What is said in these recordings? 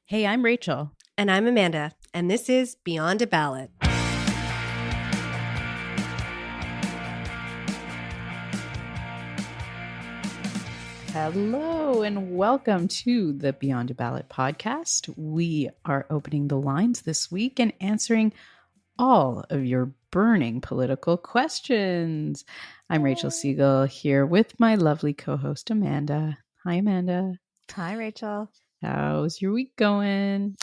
Hey, I'm Rachel. And I'm Amanda, and this is Beyond a Ballot. Hello, and welcome to the Beyond a Ballot podcast. We are opening the lines this week and answering all of your burning political questions. I'm Rachel Siegel here with my lovely co-host, Amanda. Hi, Amanda. Hi, Rachel. How's your week going?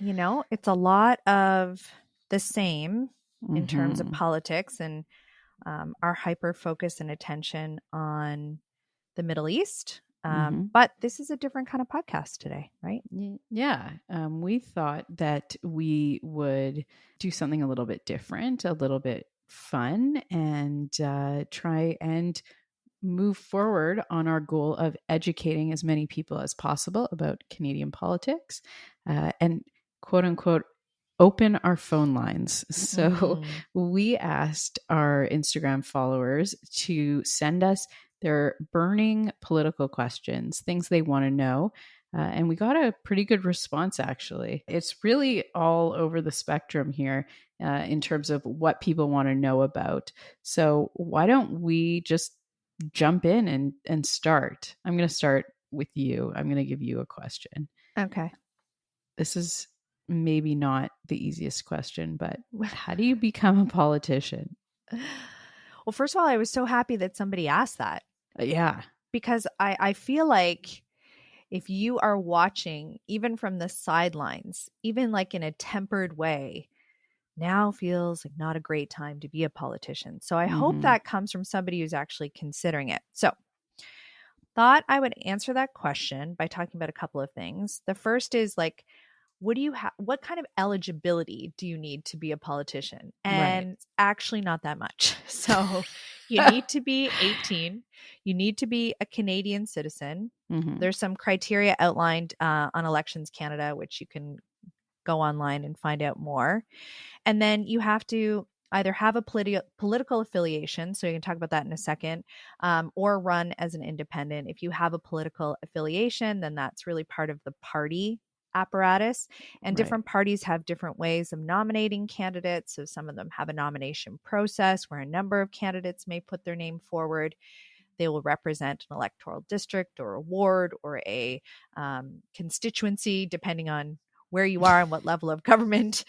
It's a lot of the same in terms of politics and our hyper focus and attention on the Middle East. But this is a different kind of podcast today, right? Yeah. We thought that we would do something a little bit different, a little bit fun, and try and move forward on our goal of educating as many people as possible about Canadian politics and quote unquote open our phone lines. So we asked our Instagram followers to send us their burning political questions, things they want to know. And we got a pretty good response, actually. It's really all over the spectrum here in terms of what people want to know about. So why don't we just jump in and start? I'm going to start with you. I'm going to give you a question. Okay. This is maybe not the easiest question, but how do you become a politician? Well, first of all, I was so happy that somebody asked that. Yeah. Because I feel like if you are watching, even from the sidelines, even like in a tempered way, now feels like not a great time to be a politician. So I hope that comes from somebody who's actually considering it. So thought I would answer that question by talking about a couple of things. The first is like, what kind of eligibility do you need to be a politician? And It's actually not that much. So you need to be 18. You need to be a Canadian citizen. There's some criteria outlined on Elections Canada, which you can go online and find out more. And then you have to either have a political affiliation, so you can talk about that in a second, or run as an independent. If you have a political affiliation, then that's really part of the party apparatus, and different parties have different ways of nominating candidates. So some of them have a nomination process where a number of candidates may put their name forward. They will represent an electoral district or a ward or a constituency, depending on where you are and what level of government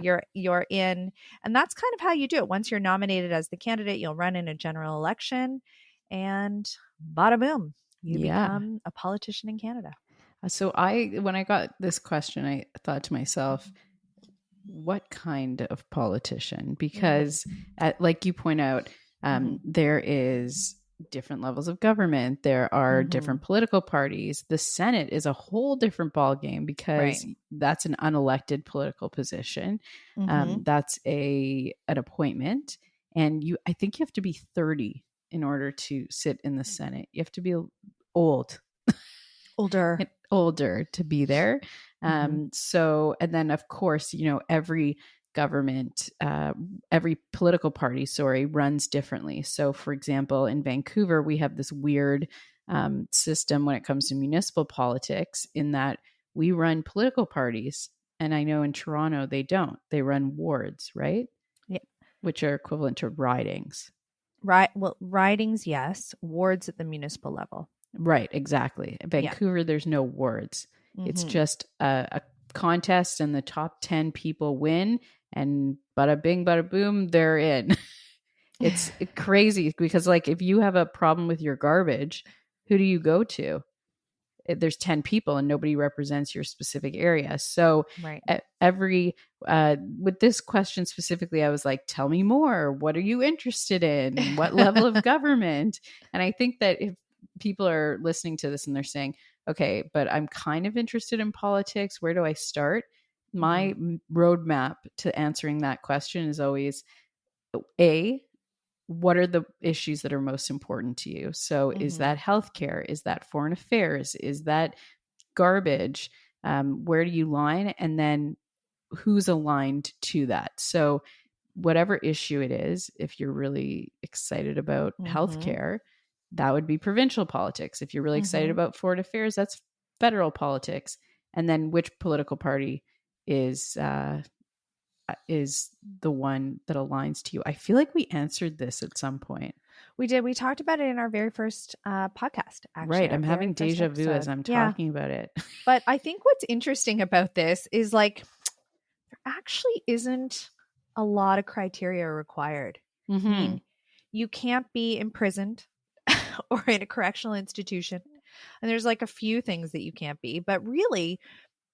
you're in. And that's kind of how you do it. Once you're nominated as the candidate, you'll run in a general election, and bada boom, you become a politician in Canada. So when I got this question, I thought to myself, what kind of politician? Because like you point out, there is different levels of government. There are different political parties. The Senate is a whole different ballgame because that's an unelected political position. That's an appointment. And I think you have to be 30 in order to sit in the Senate. You have to be older to be there. So, and then of course, every government, every political party, runs differently. So for example, in Vancouver, we have this weird system when it comes to municipal politics in that we run political parties. And I know in Toronto, they don't. They run wards, right? Yeah. Which are equivalent to ridings. Right. Well, ridings, yes. Wards at the municipal level. Right, exactly. In Vancouver, there's no wards. It's just a contest, and the top 10 people win, and bada bing, bada boom, they're in. It's crazy because, like, if you have a problem with your garbage, who do you go to? There's 10 people and nobody represents your specific area. So with this question specifically, I was like, tell me more. What are you interested in? What level of government? And I think that if people are listening to this and they're saying, okay, but I'm kind of interested in politics, where do I start? My roadmap to answering that question is always what are the issues that are most important to you? So is that healthcare? Is that foreign affairs? Is that garbage? Where do you line? And then who's aligned to that? So whatever issue it is, if you're really excited about healthcare, that would be provincial politics. If you're really excited about foreign affairs, that's federal politics. And then which political party is the one that aligns to you? I feel like we answered this at some point. We did. We talked about it in our very first podcast, actually. Right. I'm having deja vu as I'm talking about it. But I think what's interesting about this is like there actually isn't a lot of criteria required. Mm-hmm. I mean, you can't be imprisoned or in a correctional institution. And there's like a few things that you can't be, but really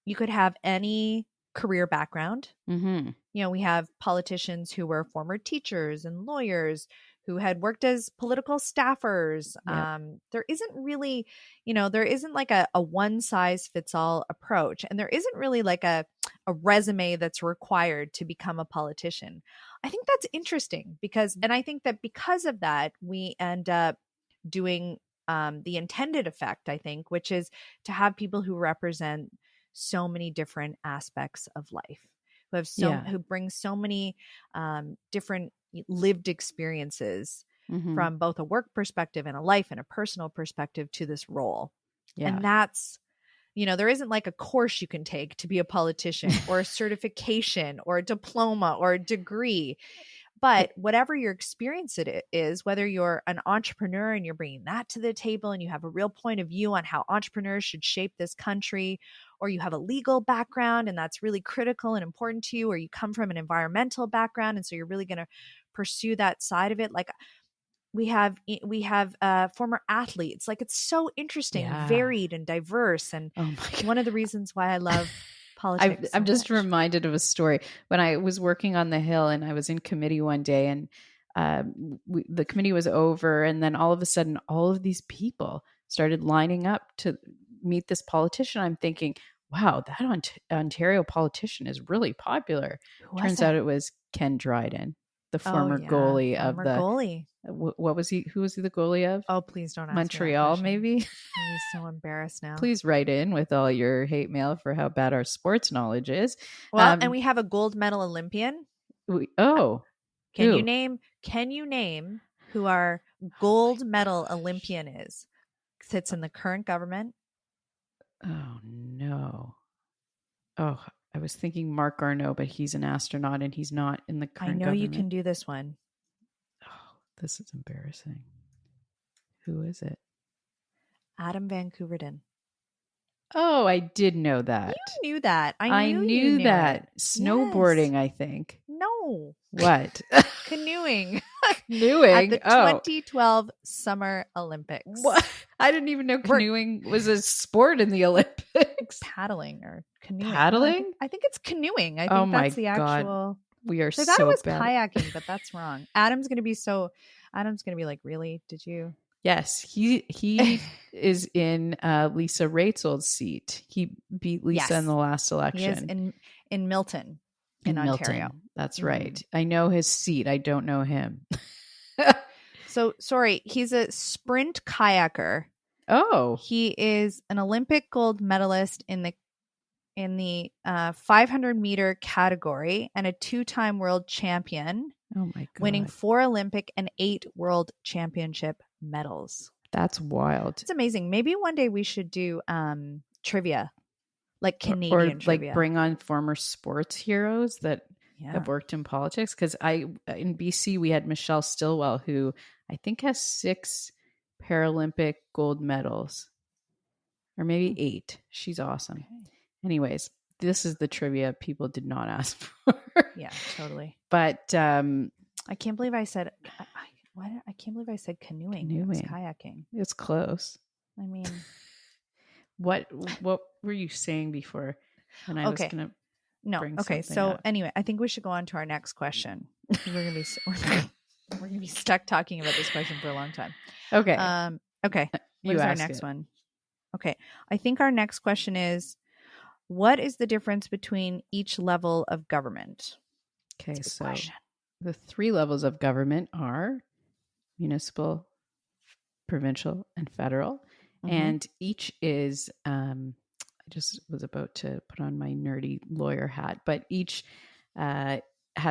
you could have any career background. Mm-hmm. You know, we have politicians who were former teachers and lawyers who had worked as political staffers. Yep. There isn't really, there isn't like a one size fits all approach. And there isn't really like a resume that's required to become a politician. I think that's interesting and I think that because of that, we end up doing the intended effect, I think, which is to have people who represent so many different aspects of life, who bring so many different lived experiences from both a work perspective and a life and a personal perspective to this role. Yeah. And that's, there isn't like a course you can take to be a politician or a certification or a diploma or a degree. But whatever your experience it is, whether you're an entrepreneur and you're bringing that to the table and you have a real point of view on how entrepreneurs should shape this country, or you have a legal background and that's really critical and important to you, or you come from an environmental background and so you're really going to pursue that side of it. Like we have former athletes. Like it's so interesting, varied and diverse. And one of the reasons why I love politics. I'm just reminded of a story when I was working on the Hill and I was in committee one day, and the committee was over, and then all of a sudden all of these people started lining up to meet this politician. I'm thinking, wow, that Ontario politician is really popular. Turns out it was Ken Dryden, the former goalie of the goalie. What was he? Who was he the goalie of? Oh, please don't ask Montreal, maybe. He's so embarrassed now. Please write in with all your hate mail for how bad our sports knowledge is. Well, and we have a gold medal Olympian. Can you name who our gold medal Olympian is? Sits in the current government. Oh no. Oh, I was thinking Mark Garneau, but he's an astronaut and he's not in the current government. You can do this one. This is embarrassing. Who is it? Adam Van Couverden. Oh, I did know that. You knew that. I knew that. Snowboarding, yes. I think. No. What? Canoeing. Canoeing? At the 2012 Summer Olympics. What? I didn't even know canoeing was a sport in the Olympics. Paddling or canoeing. Paddling? I think it's canoeing. I think that's the actual... God. We are so bad. I thought it was kayaking, but that's wrong. Adam's going to be like, really? Did you? Yes. He is in Lisa Rachael's seat. He beat Lisa in the last election. He is in Milton, in Ontario. Milton. That's right. I know his seat. I don't know him. So, sorry. He's a sprint kayaker. Oh. He is an Olympic gold medalist in the 500 meter category and a 2-time world champion. Oh my God. Winning 4 Olympic and 8 world championship medals. That's wild. It's amazing. Maybe one day we should do trivia, like Canadian trivia. Like bring on former sports heroes that have worked in politics. Because in BC we had Michelle Stilwell, who I think has 6 Paralympic gold medals, or maybe 8. She's awesome. Okay. Anyways, this is the trivia people did not ask for. Yeah, totally. But I can't believe I said I can't believe I said canoeing. It was kayaking. It's close. I mean, what were you saying before? And I was gonna bring so up. Anyway, I think we should go on to our next question. We're gonna be stuck talking about this question for a long time. Okay. Okay. What is our next one? Okay. I think our next question is, what is the difference between each level of government? Okay, so the 3 levels of government are municipal, provincial, and federal. Mm-hmm. And each is, I just was about to put on my nerdy lawyer hat, but each has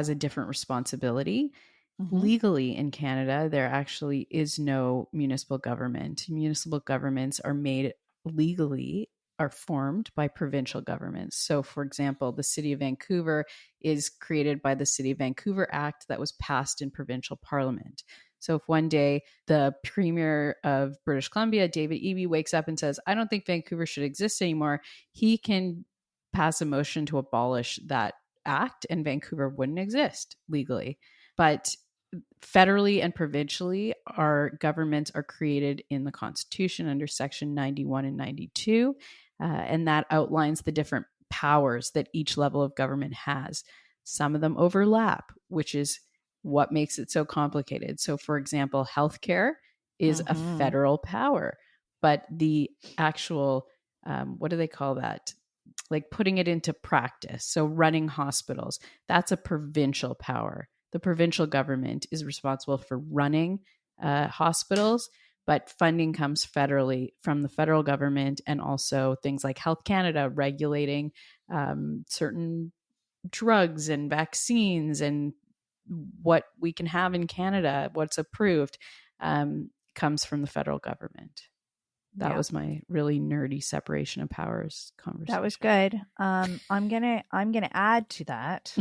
a different responsibility. Mm-hmm. Legally in Canada, there actually is no municipal government. Municipal governments are made legally are formed by provincial governments. So, for example, the City of Vancouver is created by the City of Vancouver Act that was passed in provincial parliament. So if one day the Premier of British Columbia, David Eby, wakes up and says, I don't think Vancouver should exist anymore, he can pass a motion to abolish that act and Vancouver wouldn't exist legally. But federally and provincially, our governments are created in the Constitution under Section 91 and 92. And that outlines the different powers that each level of government has. Some of them overlap, which is what makes it so complicated. So, for example, healthcare is a federal power, but the actual, what do they call that? Like putting it into practice. So running hospitals, that's a provincial power. The provincial government is responsible for running hospitals, but funding comes federally from the federal government, and also things like Health Canada regulating certain drugs and vaccines and what we can have in Canada, what's approved, comes from the federal government. That was my really nerdy separation of powers conversation. That was good. I'm gonna add to that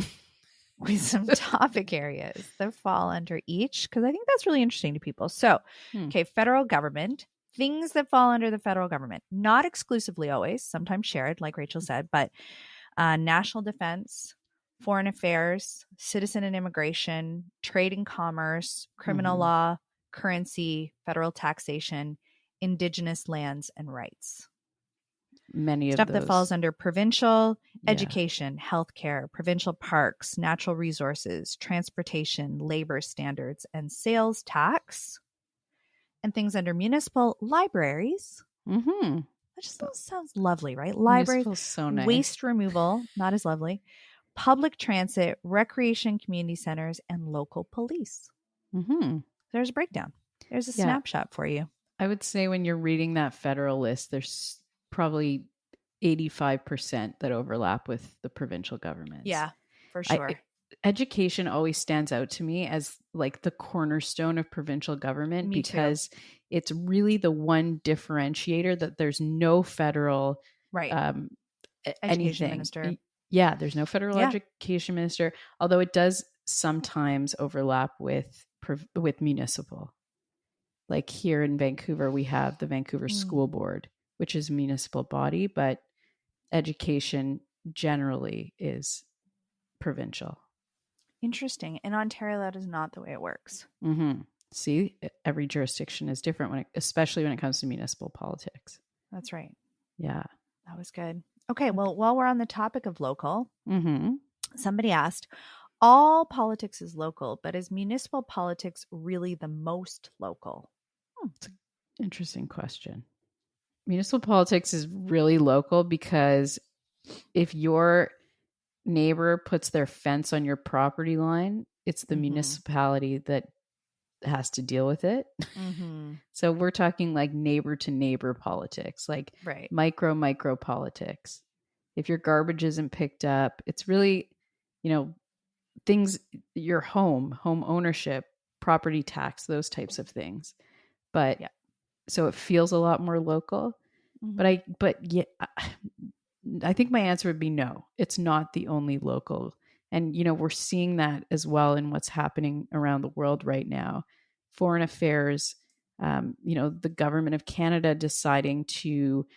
with some topic areas that fall under each, because I think that's really interesting to people. So, okay, federal government, things that fall under the federal government, not exclusively always, sometimes shared, like Rachel said, but national defense, foreign affairs, citizen and immigration, trade and commerce, criminal law, currency, federal taxation, indigenous lands and rights. Many stuff of those that falls under provincial, education, healthcare, provincial parks, natural resources, transportation, labor standards, and sales tax. And things under municipal, libraries. That just sounds lovely, right? Libraries, so nice. Waste removal, not as lovely. Public transit, recreation community centers, and local police. There's a breakdown. There's a snapshot for you. I would say when you're reading that federal list, there's probably 85% that overlap with the provincial governments. Yeah, for sure. Education always stands out to me as like the cornerstone of provincial government because it's really the one differentiator that there's no federal education minister. Yeah, there's no federal education minister, although it does sometimes overlap with municipal. Like here in Vancouver, we have the Vancouver School Board, which is a municipal body, but education generally is provincial. Interesting. In Ontario, that is not the way it works. See, every jurisdiction is different, especially when it comes to municipal politics. That's right. Yeah. That was good. Okay, well, while we're on the topic of local, somebody asked, all politics is local, but is municipal politics really the most local? It's an interesting question. Municipal politics is really local because if your neighbor puts their fence on your property line, it's the municipality that has to deal with it. So we're talking like neighbor to neighbor politics, like micro politics. If your garbage isn't picked up, it's really, things, your home ownership, property tax, those types of things. But so it feels a lot more local. But I think my answer would be no, it's not the only local. And, we're seeing that as well in what's happening around the world right now. Foreign affairs, the government of Canada deciding to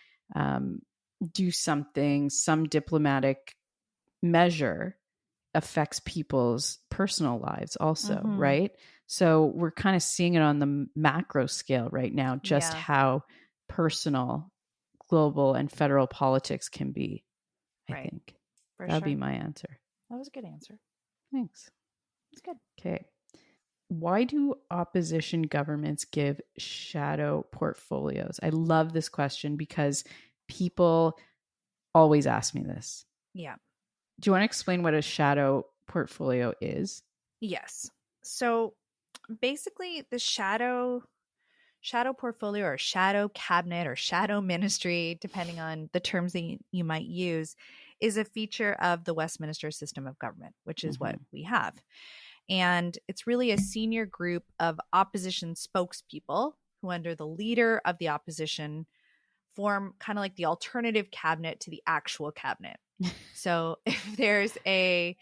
do something, some diplomatic measure affects people's personal lives also, right? So we're kind of seeing it on the macro scale right now, just how personal global and federal politics can be, I think. That'd be my answer. That was a good answer. Thanks. It's good. Okay. Why do opposition governments give shadow portfolios? I love this question because people always ask me this. Yeah. Do you want to explain what a shadow portfolio is? Yes. So basically the shadow portfolio or shadow cabinet or shadow ministry, depending on the terms that you might use, is a feature of the Westminster system of government, which is what we have. And it's really a senior group of opposition spokespeople who, under the leader of the opposition, form kind of like the alternative cabinet to the actual cabinet. So if there's a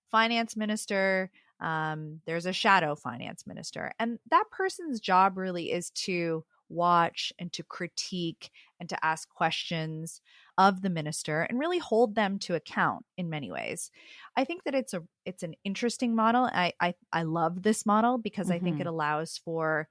finance minister, there's a shadow finance minister. And that person's job really is to watch and to critique and to ask questions of the minister and really hold them to account in many ways. I think that it's an interesting model. I love this model because I think it allows for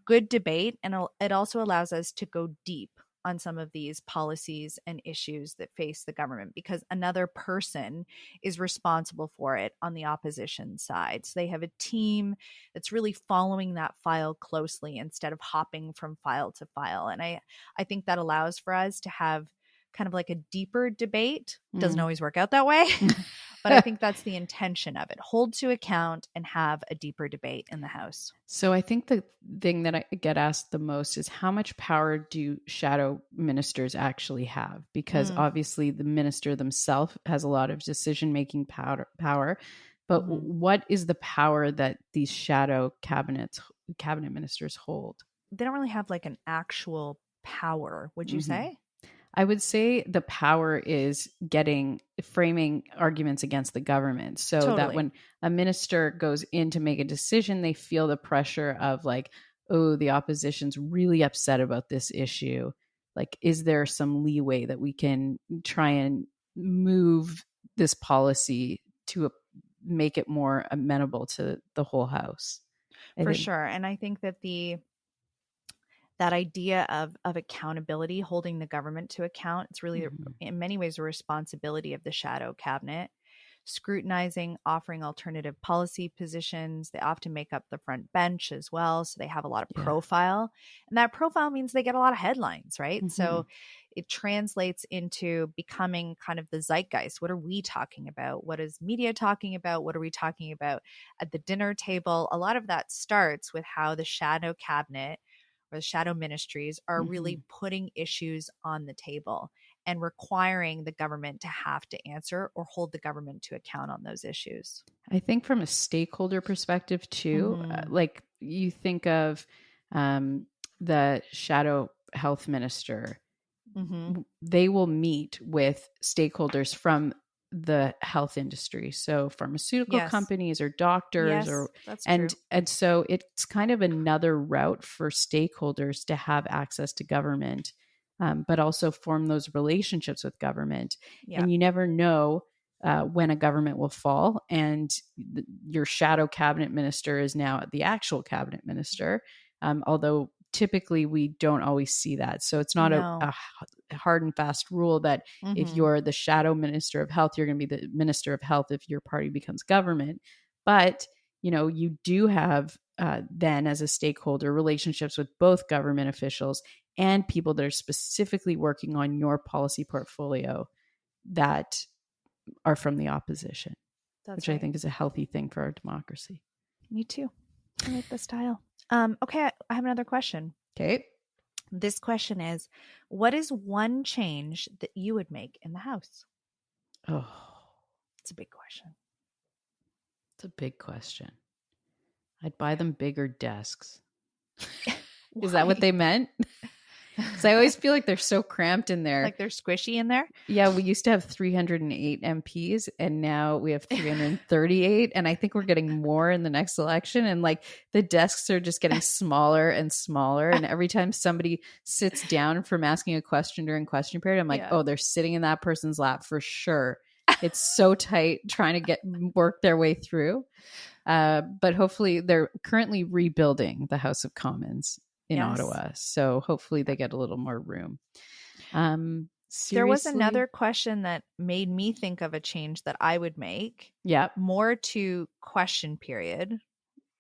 good debate, and it also allows us to go deep on some of these policies and issues that face the government because another person is responsible for it on the opposition side. So they have a team that's really following that file closely instead of hopping from file to file. And I think that allows for us to have kind of like a deeper debate. Doesn't always work out that way, but I think that's the intention of it. Hold to account and have a deeper debate in the House. So I think the thing that I get asked the most is how much power do shadow ministers actually have? Because obviously the minister themselves has a lot of decision-making power, but what is the power that these shadow cabinet ministers hold? They don't really have like an actual power, would you say? I would say the power is framing arguments against the government so that when a minister goes in to make a decision, they feel the pressure of like, oh, the opposition's really upset about this issue. Like, is there some leeway that we can try and move this policy to make it more amenable to the whole House? For sure. And I think that that idea of accountability, holding the government to account, it's really in many ways a responsibility of the shadow cabinet. Scrutinizing, offering alternative policy positions. They often make up the front bench as well. So they have a lot of profile. And that profile means they get a lot of headlines, right? So it translates into becoming kind of the zeitgeist. What are we talking about? What is media talking about? What are we talking about at the dinner table? A lot of that starts with how the shadow cabinet or the shadow ministries are really putting issues on the table and requiring the government to have to answer or hold the government to account on those issues. I think from a stakeholder perspective too, like you think of the shadow health minister, they will meet with stakeholders from the health industry, so pharmaceutical companies or doctors, and so it's kind of another route for stakeholders to have access to government, but also form those relationships with government. And you never know when a government will fall, and your shadow cabinet minister is now the actual cabinet minister, although typically we don't always see that. So it's not a hard and fast rule that if you're the shadow minister of health, you're going to be the minister of health if your party becomes government. But, you do have then as a stakeholder relationships with both government officials and people that are specifically working on your policy portfolio that are from the opposition, which I think is a healthy thing for our democracy. Me too. I like the style. Okay, I have another question. Okay. This question is, what is one change that you would make in the House? Oh, it's a big question. It's a big question. I'd buy them bigger desks. Is that what they meant? Because I always feel like they're so cramped in there. Like they're squishy in there? Yeah, we used to have 308 MPs and now we have 338. And I think we're getting more in the next election. And like the desks are just getting smaller and smaller. And every time somebody sits down from asking a question during question period, I'm like, oh, they're sitting in that person's lap for sure. It's so tight trying to work their way through. But hopefully they're currently rebuilding the House of Commons in Ottawa. So hopefully they get a little more room. There was another question that made me think of a change that I would make. Yeah. More to question period.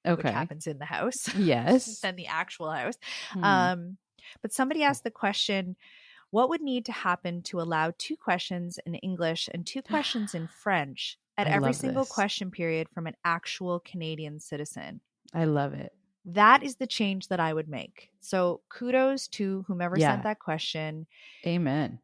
Okay. Which happens in the House. Yes. Than the actual House. But somebody asked the question, what would need to happen to allow 2 questions in English and 2 questions in French at every single question period from an actual Canadian citizen? I love it. That is the change that I would make. So kudos to whomever sent that question. Amen.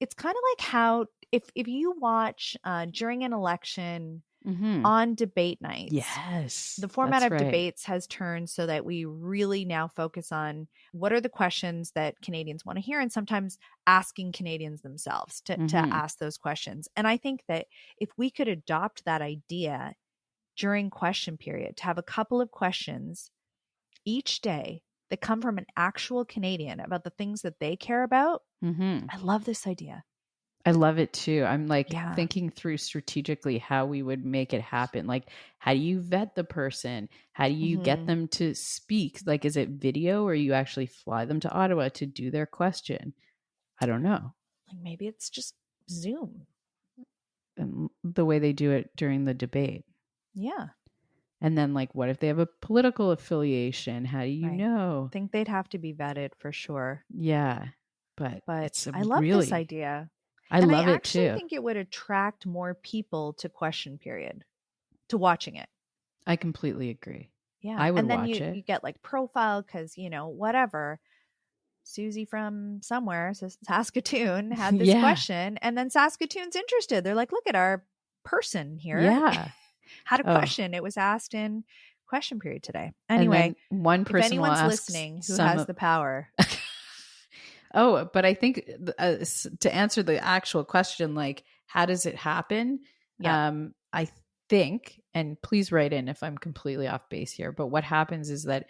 It's kind of like how if you watch during an election, Mm-hmm. on debate nights. Yes. The format that's of right. debates has turned so that we really now focus on what are the questions that Canadians want to hear, and sometimes asking Canadians themselves to Mm-hmm. ask those questions. And I think that if we could adopt that idea during question period, to have a couple of questions each day that come from an actual Canadian about the things that they care about, Mm-hmm. I love this idea. I love it too. I'm like Yeah. thinking through strategically how we would make it happen. Like, how do you vet the person? How do you get Mhm. them to speak? Like, is it video or you actually fly them to Ottawa to do their question? I don't know. Like maybe it's just Zoom. And the way they do it during the debate. Yeah. And then, like, what if they have a political affiliation? How do you Right. know? I think they'd have to be vetted for sure. Yeah. But But it's a I love this really, idea. I And I love it actually too. think it would attract more people to question period, to watching it. I completely agree. Yeah. I would And then watch you it. get like profile because, whatever. Susie from somewhere, Saskatoon, had this Yeah. question, and then Saskatoon's interested. They're like, look at our person here. Yeah. Had a Oh. question. It was asked in question period today. And Anyway, then one if person will anyone's ask listening who some has the power. Oh, but I think to answer the actual question, like, how does it happen? Yeah. I think, and please write in if I'm completely off base here, but what happens is that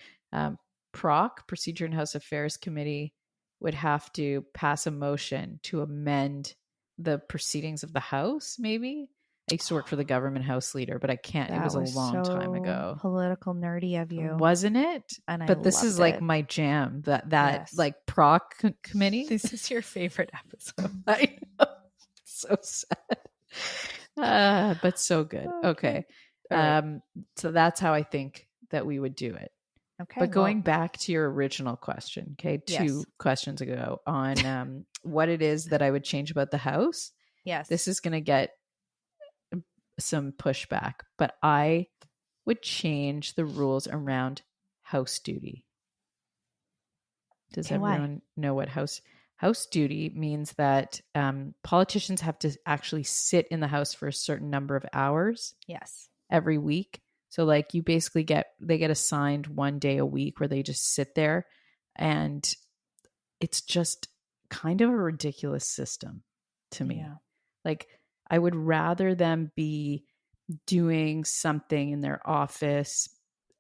Procedure and House Affairs Committee, would have to pass a motion to amend the proceedings of the House, maybe. I used to work for the government House leader, but I can't. It was a long time ago. Political nerdy of you. Wasn't it? And But this is like it. my jam. That Yes. like committee. This is your favorite episode. I know. So sad. But so good. Okay. All right. So that's how I think that we would do it. Okay. But going back to your original question, okay, two Yes. questions ago on what it is that I would change about the House. Yes. This is going to get some pushback, but I would change the rules around house duty. Does everyone know what house duty means? That politicians have to actually sit in the House for a certain number of hours. Yes. Every week. So like you basically get assigned one day a week where they just sit there, and it's just kind of a ridiculous system to me. Yeah. Like, I would rather them be doing something in their office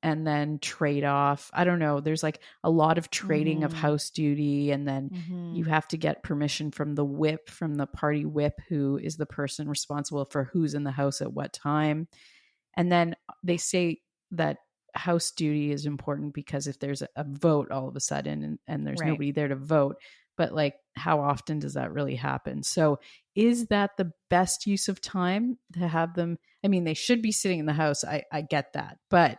and then trade off. I don't know. There's like a lot of trading of house duty, and then you have to get permission from the whip, from the party whip, who is the person responsible for who's in the House at what time. And then they say that house duty is important because if there's a vote all of a sudden and there's nobody there to vote, but like, how often does that really happen? So is that the best use of time to have them? I mean, they should be sitting in the House. I get that. But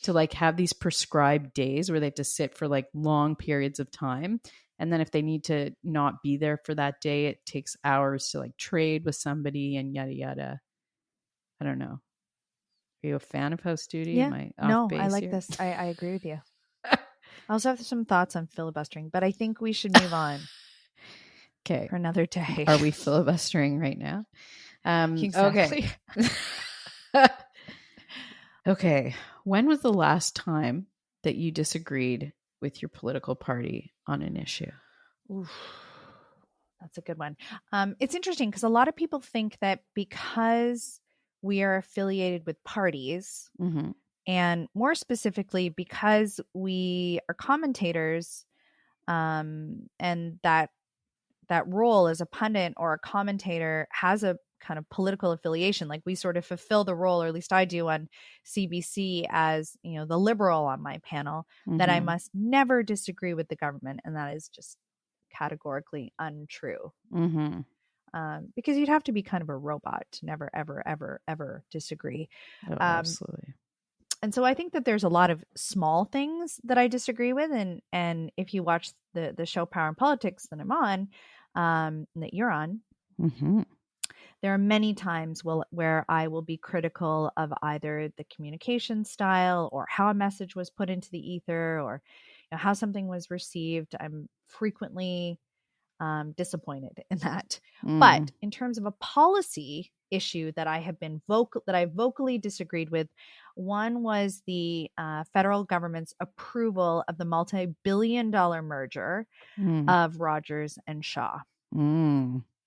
to like have these prescribed days where they have to sit for like long periods of time. And then if they need to not be there for that day, it takes hours to like trade with somebody and yada, yada. I don't know. Are you a fan of house duty? Yeah. Am I No, off base I like here? this. I agree with you. I also have some thoughts on filibustering, but I think we should move on. Okay. For another day. Are we filibustering right now? Exactly. Okay. Okay. When was the last time that you disagreed with your political party on an issue? Oof. That's a good one. It's interesting because a lot of people think that because we are affiliated with parties, and more specifically because we are commentators, and that role as a pundit or a commentator has a kind of political affiliation. Like we sort of fulfill the role, or at least I do on CBC as, the liberal on my panel, that I must never disagree with the government. And that is just categorically untrue. Because you'd have to be kind of a robot to never, ever, ever, ever disagree. Oh, absolutely. And so I think that there's a lot of small things that I disagree with. And if you watch the show Power and Politics that I'm on, that you're on, there are many times where I will be critical of either the communication style or how a message was put into the ether, or how something was received. I'm frequently disappointed in that. But in terms of a policy issue that I have been vocally disagreed with, one was the federal government's approval of the multi-billion-dollar merger of Rogers and Shaw.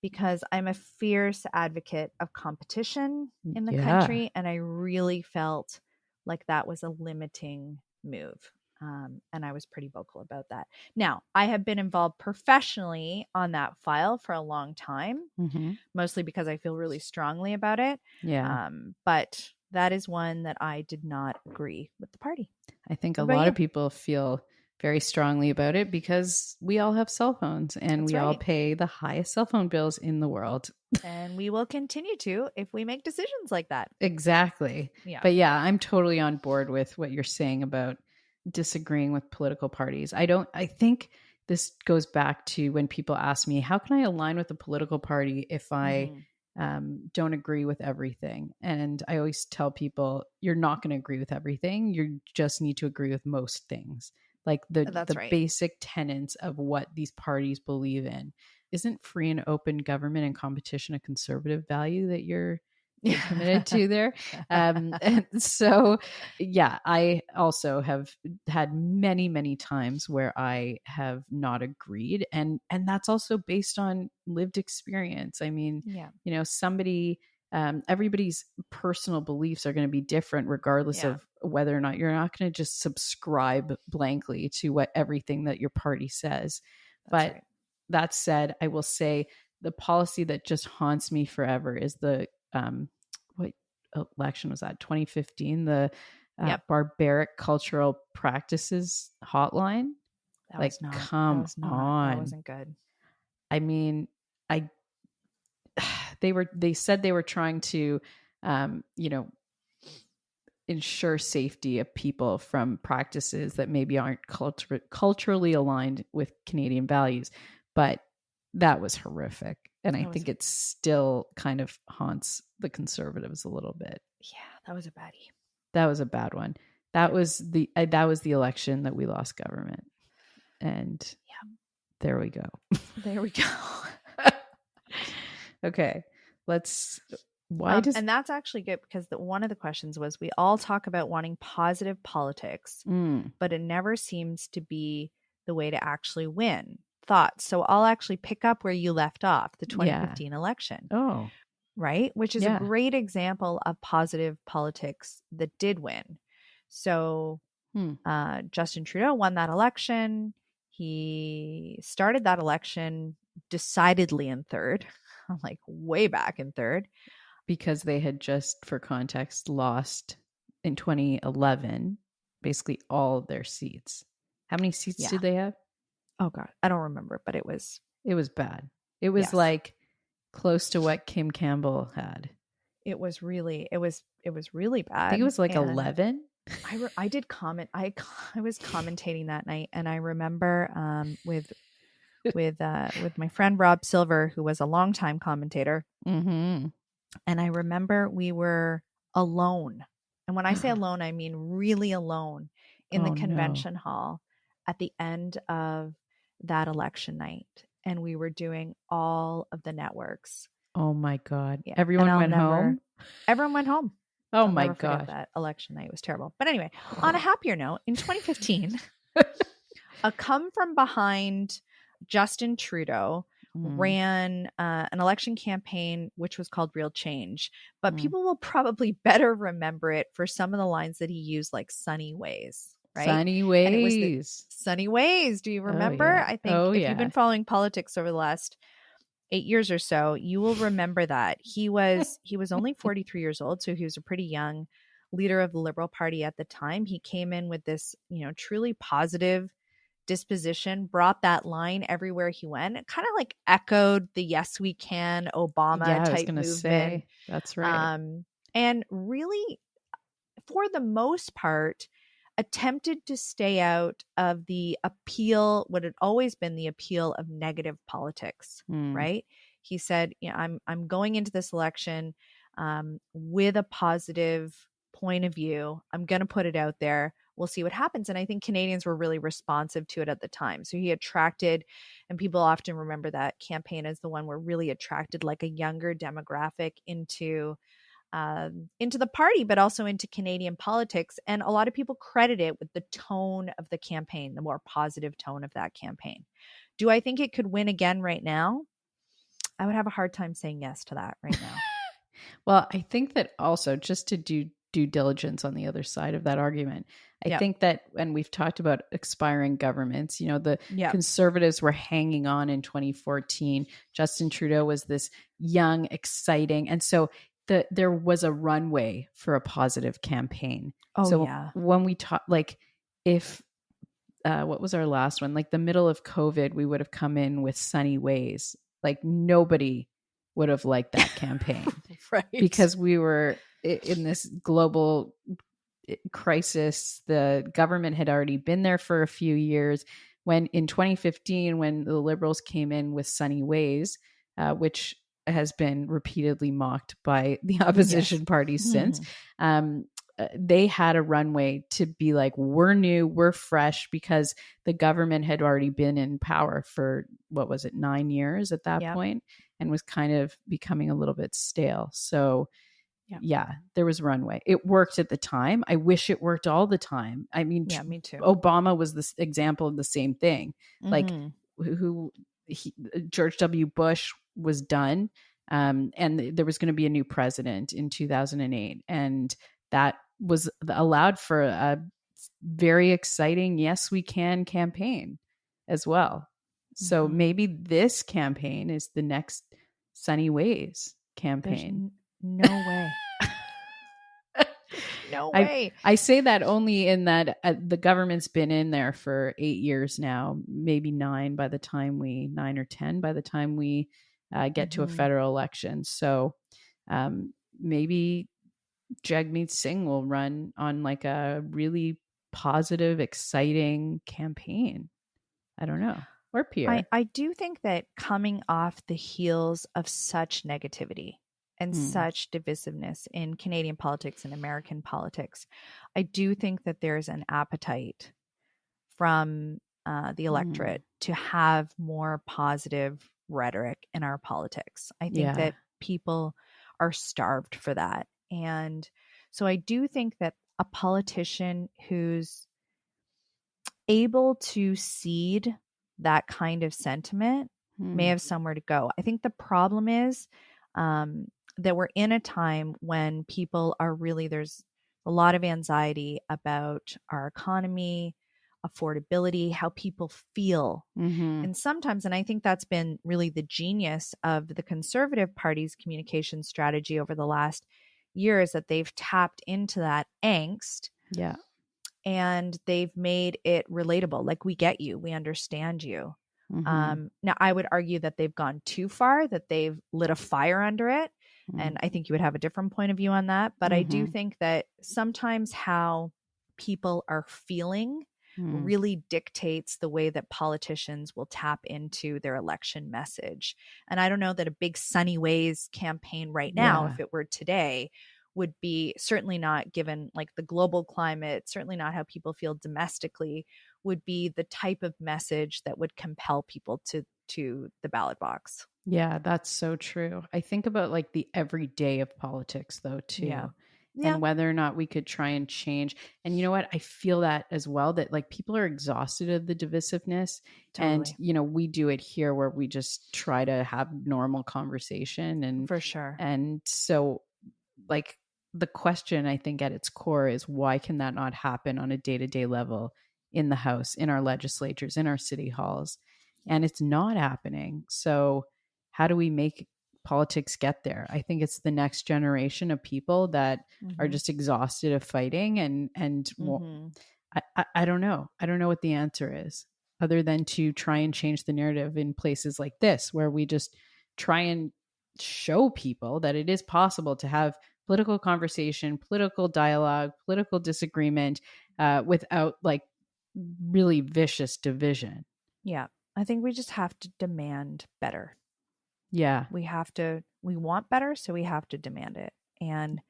Because I'm a fierce advocate of competition in the country, and I really felt like that was a limiting move. And I was pretty vocal about that. Now, I have been involved professionally on that file for a long time, mostly because I feel really strongly about it. But that is one that I did not agree with the party. I think a lot of people feel very strongly about it because we all have cell phones and we all pay the highest cell phone bills in the world. And we will continue to if we make decisions like that. Exactly. Yeah. But yeah, I'm totally on board with what you're saying about disagreeing with political parties. I think this goes back to when people ask me, how can I align with a political party if I don't agree with everything? And I always tell people, you're not going to agree with everything. You just need to agree with most things. Like the basic tenets of what these parties believe in. Isn't free and open government and competition a conservative value that you're committed to there? And so, yeah, I also have had many, many times where I have not agreed. And that's also based on lived experience. I mean, you know, everybody's personal beliefs are going to be different regardless of whether or not you're not going to just subscribe blankly to what everything that your party says. But that said, I will say the policy that just haunts me forever is the what election was that? 2015, the barbaric cultural practices hotline. Come on. That wasn't good. I mean, they said they were trying to you know, ensure safety of people from practices that maybe aren't culturally aligned with Canadian values, but that was horrific. And I think it still kind of haunts the Conservatives a little bit. Yeah, that was a baddie. That was a bad one. That was the election that we lost government. And there we go. There we go. Okay, and that's actually good because one of the questions was, we all talk about wanting positive politics, but it never seems to be the way to actually win. Thoughts. So I'll actually pick up where you left off, the 2015 election. Oh, right. Which is a great example of positive politics that did win. So Justin Trudeau won that election. He started that election decidedly in third, like way back in third. Because they had just, for context, lost in 2011 basically all of their seats. How many seats did they have? Oh God, I don't remember, but it was bad. It was like close to what Kim Campbell had. It was really bad. I think it was like 11. I did comment. I was commentating that night, and I remember with my friend Rob Silver, who was a longtime commentator. And I remember we were alone. And when I say alone, I mean really alone in the convention hall at the end of that election night. And we were doing all of the networks. Oh my God. Yeah. Everyone went home? Everyone went home. Oh my God. That election night was terrible. But anyway, on a happier note, in 2015, a come from behind Justin Trudeau ran an election campaign which was called Real Change, but people will probably better remember it for some of the lines that he used, like sunny ways, right? Sunny ways. Sunny ways. Do you remember? Oh, yeah. I think if you've been following politics over the last 8 years or so, you will remember that he was only 43 years old, so he was a pretty young leader of the Liberal Party at the time. He came in with this, truly positive disposition, brought that line everywhere he went. It kind of like echoed the "Yes, we can" Obama type movement. That's right. And really, for the most part, attempted to stay out of the appeal, what had always been the appeal of negative politics, right? He said, I'm going into this election with a positive point of view. I'm going to put it out there. we'll see what happens. And I think Canadians were really responsive to it at the time. So he attracted, and people often remember that campaign as the one where really attracted like a younger demographic into the party, but also into Canadian politics. And a lot of people credit it with the tone of the campaign, the more positive tone of that campaign. Do I think it could win again right now? I would have a hard time saying yes to that right now. Well, I think that also, just to do due diligence on the other side of that argument, I Yep. think that when we've talked about expiring governments, the Yep. Conservatives were hanging on in 2014. Justin Trudeau was this young, exciting. And so there was a runway for a positive campaign. Oh, so yeah. when we talk, like if, what was our last one? Like the middle of COVID, we would have come in with sunny ways. Like nobody would have liked that campaign. Right. Because we were in this global crisis. The government had already been there for a few years. When in 2015, when the Liberals came in with sunny ways, which has been repeatedly mocked by the opposition parties since, they had a runway to be like, we're new, we're fresh, because the government had already been in power for, 9 years at that point, and was kind of becoming a little bit stale. So yeah, there was runway. It worked at the time. I wish it worked all the time. I mean, Yeah, me too. Obama was this example of the same thing. Like George W. Bush was done. And there was going to be a new president in 2008. And that was allowed for a very exciting "Yes, we can" campaign as well. So maybe this campaign is the next Sunny Ways campaign. No way. No way. I say that only in that the government's been in there for 8 years now, maybe 9 or 10 by the time we get to a federal election. So maybe Jagmeet Singh will run on like a really positive, exciting campaign. I don't know. Or Pierre. I do think that coming off the heels of such negativity and such divisiveness in Canadian politics and American politics, I do think that there's an appetite from the electorate to have more positive rhetoric in our politics. I think that people are starved for that. And so I do think that a politician who's able to seed that kind of sentiment may have somewhere to go. I think the problem is that we're in a time when people are really, there's a lot of anxiety about our economy, affordability, how people feel. And sometimes, and I think that's been really the genius of the Conservative Party's communication strategy over the last year, is that they've tapped into that angst. Yeah. And they've made it relatable. Like, we get you, we understand you. Now, I would argue that they've gone too far, that they've lit a fire under it. And I think you would have a different point of view on that. But I do think that sometimes how people are feeling really dictates the way that politicians will tap into their election message. And I don't know that a big Sunny Ways campaign right now, if it were today, would be, certainly not given like the global climate, certainly not how people feel domestically, would be the type of message that would compel people to the ballot box. Yeah, that's so true. I think about like the everyday of politics though too. And whether or not we could try and change. And you know what? I feel that as well, that like people are exhausted of the divisiveness. Totally. And, we do it here where we just try to have normal conversation. And for sure. And so like the question, I think at its core, is why can that not happen on a day-to-day level in the House, in our legislatures, in our city halls? And it's not happening. So how do we make politics get there? I think it's the next generation of people that are just exhausted of fighting and I don't know. I don't know what the answer is, other than to try and change the narrative in places like this, where we just try and show people that it is possible to have political conversation, political dialogue, political disagreement without like really vicious division. Yeah. I think we just have to demand better. Yeah. We want better, so we have to demand it. And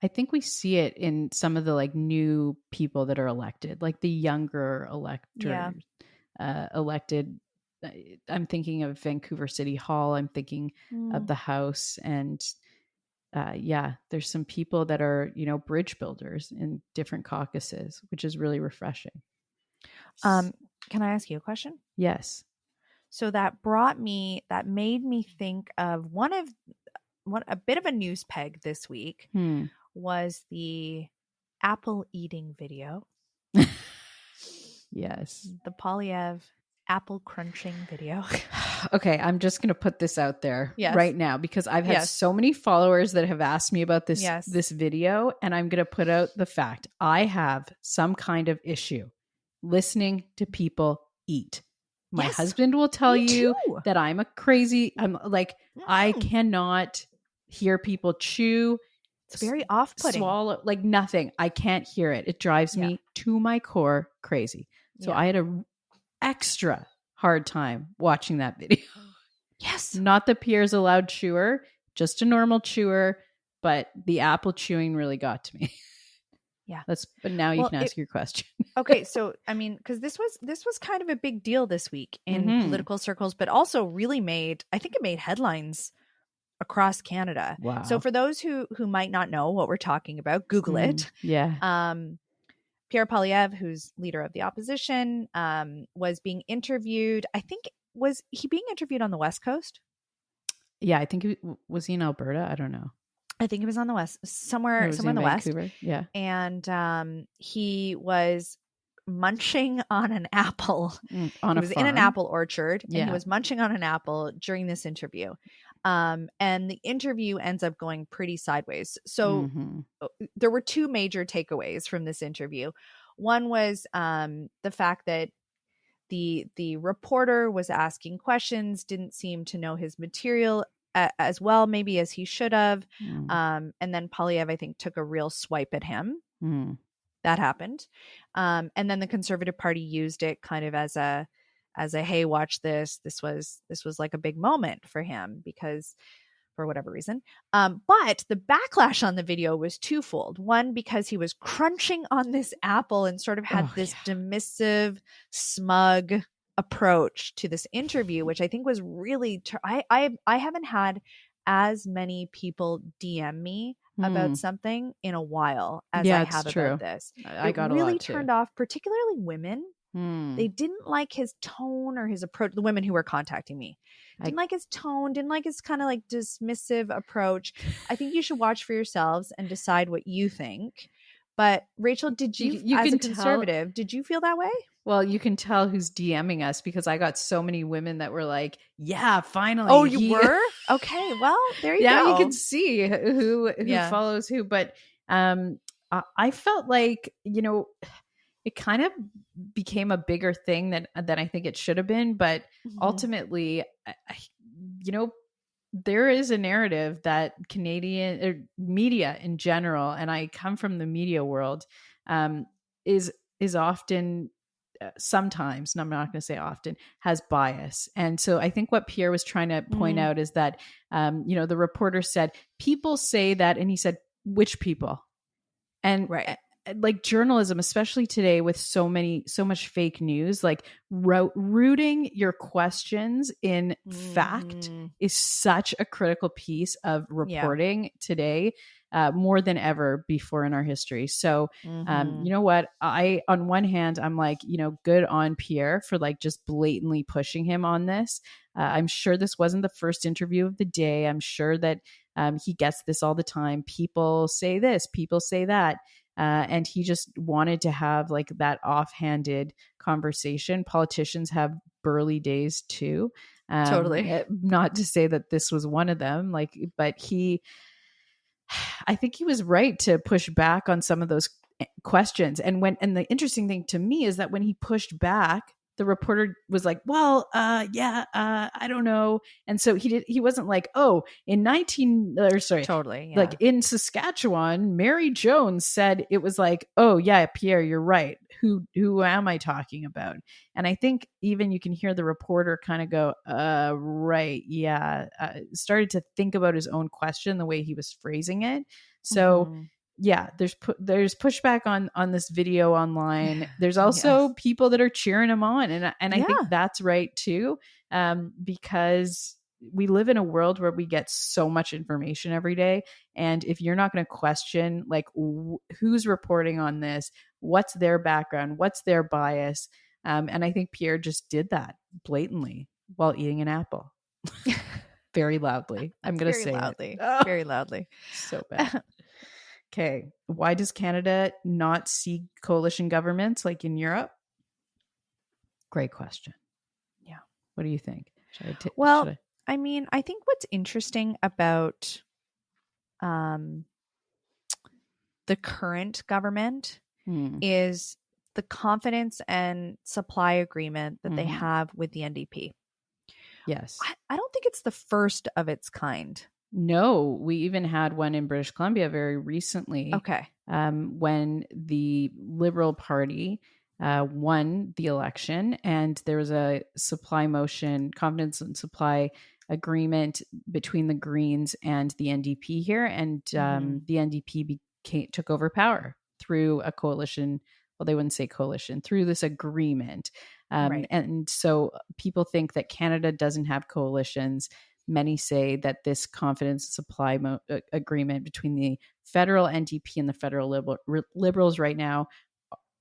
I think we see it in some of the like new people that are elected, like the younger electors elected. I'm thinking of Vancouver City Hall. I'm thinking of the House, and there's some people that are, bridge builders in different caucuses, which is really refreshing. Can I ask you a question? Yes. So that made me think of a bit of a news peg this week was the apple eating video. Yes. The Polyev apple crunching video. Okay, I'm just going to put this out there right now because I've had so many followers that have asked me about this video, and I'm going to put out the fact I have some kind of issue listening to people eat. My husband will tell you that I'm I cannot hear people chew. It's very off-putting. Swallow, like nothing. I can't hear it. It drives me to my core crazy. So I had a extra hard time watching that video. Yes. Not the Pierre's a loud chewer, just a normal chewer, but the apple chewing really got to me. Yeah. But now you can ask your question. Okay, so I mean, because this was kind of a big deal this week in political circles, but also really I think it made headlines across Canada. Wow. So for those who might not know what we're talking about, Google it. Yeah. Pierre Polyev, who's leader of the opposition, was being interviewed. I think, was he being interviewed on the West Coast? Yeah, I think was he in Alberta? I don't know. I think it was on the West, somewhere in the Vancouver. West. Yeah. And he was munching on an apple. He was in an apple orchard, and he was munching on an apple during this interview. And the interview ends up going pretty sideways. So there were two major takeaways from this interview. One was the fact that the reporter was asking questions, didn't seem to know his material as well, maybe as he should have. And then Polyev, I think, took a real swipe at him. That happened. And then the Conservative Party used it kind of as a hey, watch this. This was like a big moment for him because for whatever reason. But the backlash on the video was twofold. One, because he was crunching on this apple and sort of had this dismissive, smug approach to this interview, which I think was really I haven't had as many people DM me about something in a while as I have about this. I got really a lot turned off, particularly women. They didn't like his tone or his approach. The women who were contacting me didn't like his tone, didn't like his kind of like dismissive approach. I think you should watch for yourselves and decide what you think. But Rachel, did you as a conservative, did you feel that way? Well, you can tell who's DMing us because I got so many women that were like, yeah, finally. Oh, you were? Okay. Well, there you go. Yeah, you can see who follows who. But I felt like, it kind of became a bigger thing than I think it should have been. But ultimately, there is a narrative that Canadian media in general, and I come from the media world, is often sometimes, and I'm not going to say often, has bias. And so I think what Pierre was trying to point out is that, the reporter said, people say that, and he said, which people? And like journalism, especially today with so much fake news, like rooting your questions in fact is such a critical piece of reporting today, more than ever before in our history. So, you know what? On one hand, I'm like, good on Pierre for like just blatantly pushing him on this. I'm sure this wasn't the first interview of the day. I'm sure that he gets this all the time. People say this, people say that. And he just wanted to have like that offhanded conversation. Politicians have burly days too. Totally. Not to say that this was one of them, but I think he was right to push back on some of those questions. And the interesting thing to me is that when he pushed back, the reporter was like, well, I don't know. And so he wasn't like, oh, totally. Yeah. Like in Saskatchewan, Mary Jones said it was like, oh yeah, Pierre, you're right. Who am I talking about? And I think even you can hear the reporter kind of go, right. Yeah. Started to think about his own question, the way he was phrasing it. So yeah, there's pushback on this video online. There's also Yes. people that are cheering him on, and I think Yeah. that's right too, because we live in a world where we get so much information every day, and if you're not going to question like who's reporting on this, what's their background, what's their bias, and I think Pierre just did that blatantly while eating an apple, very loudly. I'm going to Very say loudly. it. Oh, Very loudly. so bad. Okay. Why does Canada not see coalition governments like in Europe? Great question. Yeah. What do you think? Should Well, I? I mean, I think what's interesting about um, the current government Hmm. is the confidence and supply agreement that they Mhm. have with the NDP. Yes. I don't think it's the first of its kind. No, we even had one in British Columbia very recently, Okay. when the Liberal Party won the election, and there was a supply motion, confidence and supply agreement between the Greens and the NDP here, and the NDP took over power through a coalition. Well, they wouldn't say coalition, through this agreement. Right. And so people think that Canada doesn't have coalitions. Many say that this confidence supply agreement between the federal NDP and the federal Liberals right now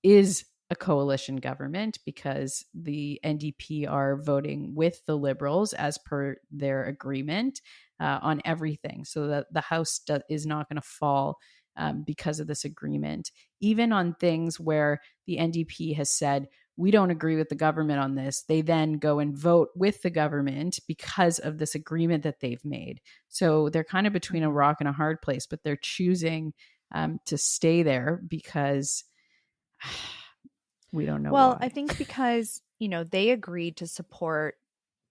is a coalition government because the NDP are voting with the Liberals as per their agreement on everything. So that the House is not going to fall because of this agreement, even on things where the NDP has said, we don't agree with the government on this. They then go and vote with the government because of this agreement that they've made. So they're kind of between a rock and a hard place, but they're choosing to stay there because we don't know Well, why. I think because, they agreed to support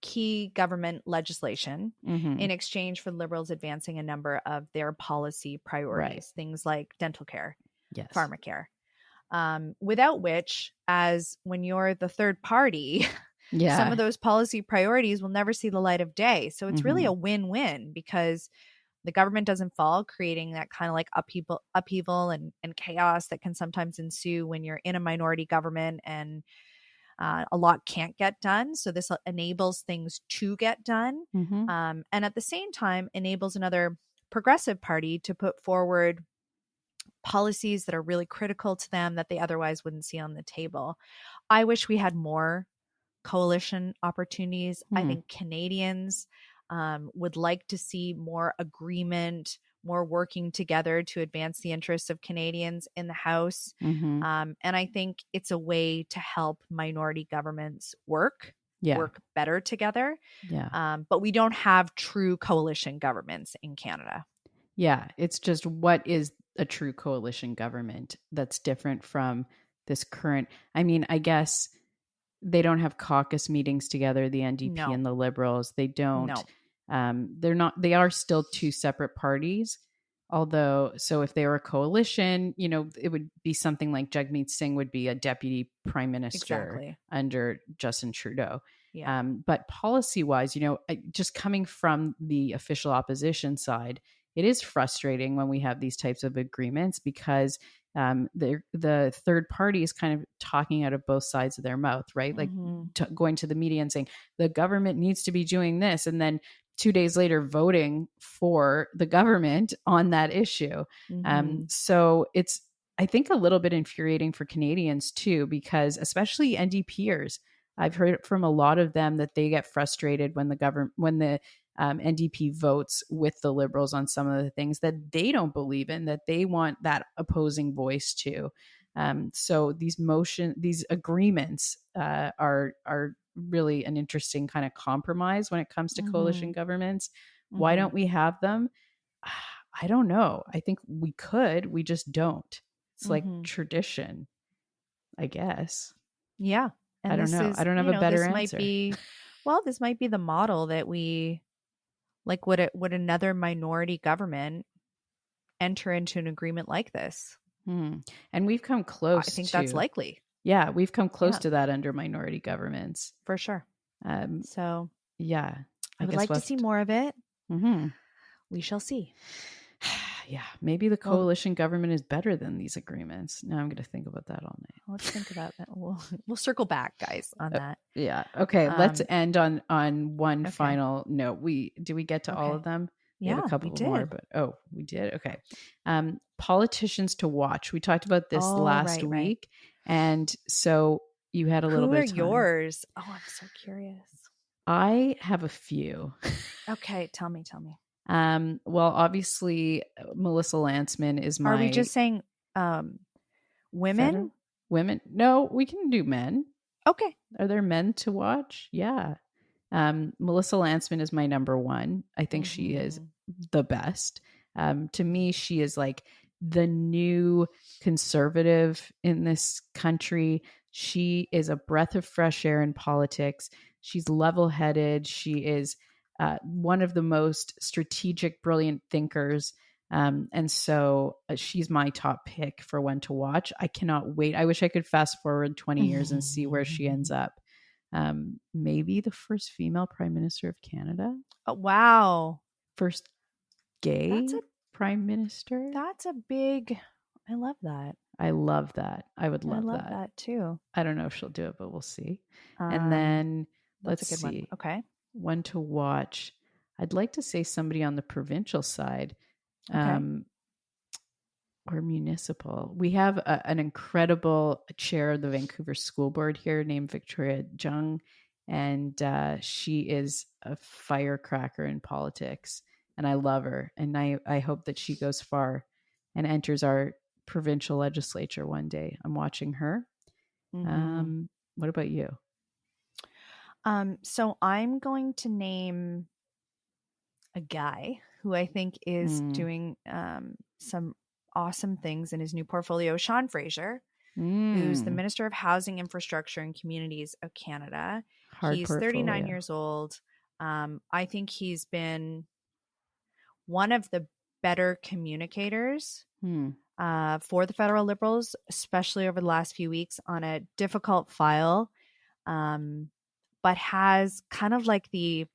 key government legislation in exchange for Liberals advancing a number of their policy priorities, things like dental care, Yes. pharmacare, without which, as when you're the third party, some of those policy priorities will never see the light of day. So it's really a win-win because the government doesn't fall, creating that kind of like upheaval and chaos that can sometimes ensue when you're in a minority government and a lot can't get done. So this enables things to get done. And at the same time, enables another progressive party to put forward policies that are really critical to them that they otherwise wouldn't see on the table. I wish we had more coalition opportunities. I think Canadians would like to see more agreement, more working together to advance the interests of Canadians in the House. And I think it's a way to help minority governments work better together. But we don't have true coalition governments in Canada. Yeah, it's just what is a true coalition government that's different from this current. I mean, I guess they don't have caucus meetings together, the NDP and the Liberals. They don't. They're not. They are still two separate parties. Although, so if they were a coalition, it would be something like Jagmeet Singh would be a deputy prime minister under Justin Trudeau. Yeah. But policy-wise, just coming from the official opposition side, it is frustrating when we have these types of agreements because the third party is kind of talking out of both sides of their mouth, right? Like going to the media and saying the government needs to be doing this, and then 2 days later voting for the government on that issue. So it's, I think, a little bit infuriating for Canadians too, because especially NDPers, I've heard from a lot of them that they get frustrated when the NDP votes with the Liberals on some of the things that they don't believe in, that they want that opposing voice to. So these agreements are really an interesting kind of compromise when it comes to coalition governments. Why don't we have them? I don't know. I think we could. We just don't. It's like tradition, I guess. Yeah. And I don't know. I don't have a better answer. This might be the model that we like. Would another minority government enter into an agreement like this? And we've come close. I think that's likely. Yeah, we've come close to that under minority governments. For sure. So yeah, I would like to see more of it. We shall see. Yeah, maybe the Well, coalition government is better than these agreements. Now I'm going to think about that all night. let's think about that. We'll circle back, guys, on that. Yeah. Okay. Let's Um, end on one okay. final note. Did we get to all Okay. of them? We have a Yeah, we couple more, did. but we did. Okay. Politicians to watch. We talked about this Oh, last right. week, and so you had a little Who are bit of time. yours? Oh, I'm so curious. I have a few. Okay, tell me. Well, obviously, Melissa Lantsman is my. Are we just saying women? federal- women? No, we can do men. Okay. Are there men to watch? Yeah. Melissa Lantsman is my number one. I think she is the best. To me, she is like the new conservative in this country. She is a breath of fresh air in politics. She's level headed. She is one of the most strategic, brilliant thinkers. And so she's my top pick for when to watch. I cannot wait. I wish I could fast forward 20 years and see where she ends up. Maybe the first female prime minister of Canada. Oh, wow. First gay prime minister. That's a big. I love that. I love that. I would love, I love that too. I don't know if she'll do it, but we'll see. And then let's that's a good see. one. Okay. One to watch. I'd like to say somebody on the provincial side. Okay. Or municipal. We have an incredible chair of the Vancouver School Board here named Victoria Jung, and she is a firecracker in politics, and I love her, and I hope that she goes far and enters our provincial legislature one day. I'm watching her. What about you? So I'm going to name a guy who I think is doing some awesome things in his new portfolio, Sean Fraser, who's the Minister of Housing, Infrastructure and Communities of Canada. He's 39 years old. I think he's been one of the better communicators for the federal Liberals, especially over the last few weeks on a difficult file, but has kind of like the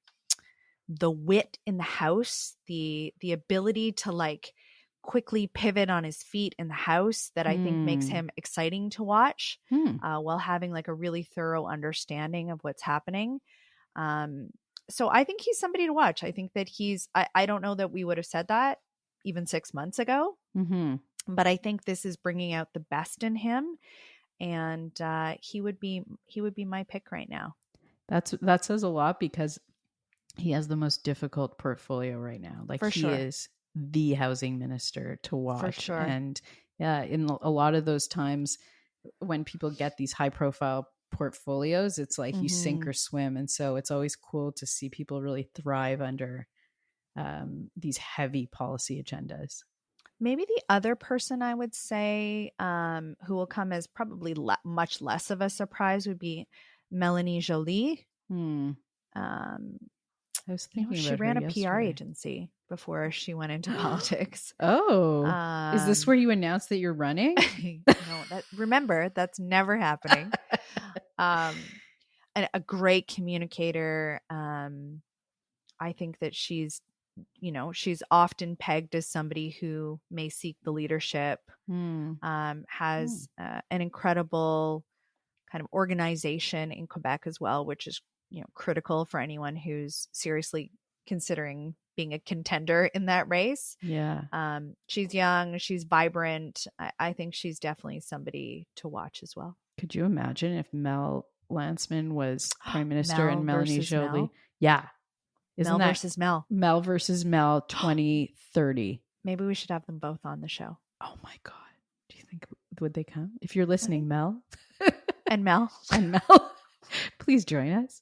wit in the house, the ability to like quickly pivot on his feet in the house that I think makes him exciting to watch while having like a really thorough understanding of what's happening. So I think he's somebody to watch. I think that I don't know that we would have said that even 6 months ago, but I think this is bringing out the best in him, and he would be my pick right now. That says a lot because he has the most difficult portfolio right now. Like he is the housing minister to watch. For sure. And in a lot of those times when people get these high profile portfolios, it's like you sink or swim. And so it's always cool to see people really thrive under these heavy policy agendas. Maybe the other person I would say who will come as probably much less of a surprise would be Melanie Joly. I was thinking she ran a PR agency before she went into politics. Oh, is this where you announced that you're running? No, remember, that's never happening. And a great communicator. I think that she's often pegged as somebody who may seek the leadership, has an incredible kind of organization in Quebec as well, which is critical for anyone who's seriously considering being a contender in that race. Yeah. She's young, she's vibrant. I think she's definitely somebody to watch as well. Could you imagine if Mel Lantsman was prime minister and Melanie Joly? Mel? Yeah. Mel versus Mel. Mel versus Mel 2030. Maybe we should have them both on the show. Oh my God. Do you think, would they come? If you're listening, Mel. And Mel. And Mel. Please join us.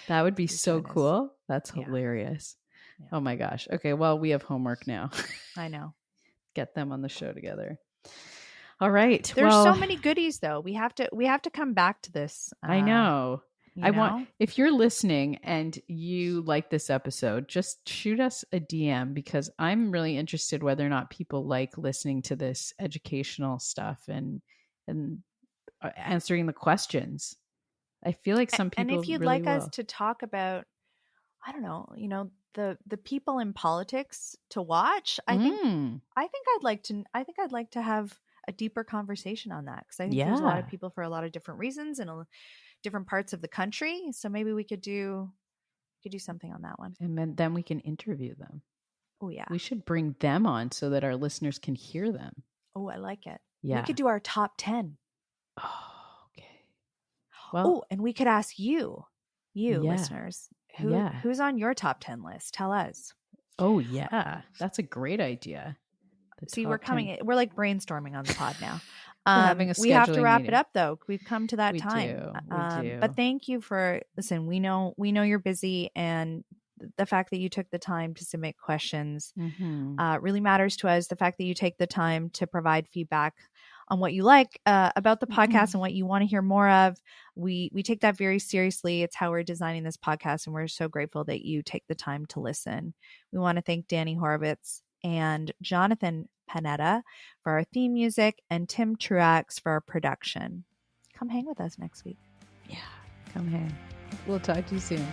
That would be so cool. That's hilarious. Yeah. Oh my gosh. Okay. Well, we have homework now. I know. Get them on the show together. All right. There's so many goodies though. We have to come back to this. I know. If you're listening and you like this episode, just shoot us a DM because I'm really interested whether or not people like listening to this educational stuff and answering the questions. I feel like some people. And if you'd really like us to talk about, I don't know, the people in politics to watch, I think I'd like to have a deeper conversation on that, because I think there's a lot of Yeah. people for a lot of different reasons in different parts of the country. So maybe we could do something on that one. And then we can interview them. Oh yeah. We should bring them on so that our listeners can hear them. Oh, I like it. Yeah. We could do our top 10. Oh, okay. Well, Oh, and we could ask you Yeah. listeners, who's on your top 10 list? Tell us. oh yeah, that's a great idea. The See, top we're 10. we're like brainstorming on the pod now. We're having a We have to scheduling wrap meeting. it up though. We've come to that We time. do. But thank you for listen. We know you're busy, and the fact that you took the time to submit questions really matters to us. The fact that you take the time to provide feedback on what you like about the podcast and what you want to hear more of. We take that very seriously. It's how we're designing this podcast, and we're so grateful that you take the time to listen. We want to thank Danny Horowitz and Jonathan Panetta for our theme music, and Tim Truax for our production. Come hang with us next week. Yeah, come hang. We'll talk to you soon.